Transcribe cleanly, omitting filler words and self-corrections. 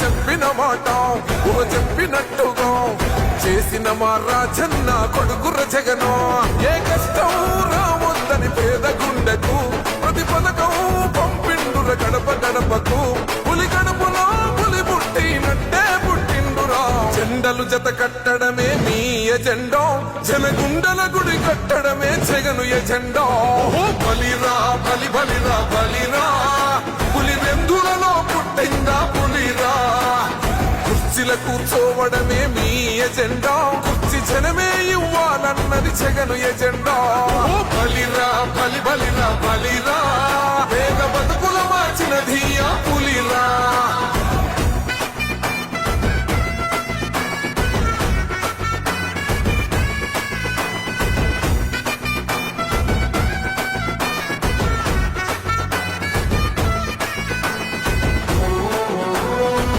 చెప్పిన మాట చెప్పినట్టుగా చేసిన మా రాజన్న కొడుకుర జగను. ఏ కష్టం రావద్దని పేద గుండెకు ప్రతి పథకం పంపిండుర గడప గడపకు. పులి గడపలో పులి పుట్టినట్టే పుట్టిండురా. జెండలు జత కట్టడమే మీ ఎజెండా, జనగుండల గుడి కట్టడమే జగను ఎజెండా. బలిరా బలి బలిరా బలిరా, పులి వెందులలో పుట్టిందా పులిరా. కుర్చీల కూర్చోవడమే మీ ఎజెండా, కుర్చీ జనమే ఇవ్వాలన్నది జగను ఎజెండా. బలిరా బలి బలిరా బలిరా, పేద బతుకుల మార్చినది ఆ పులిరా.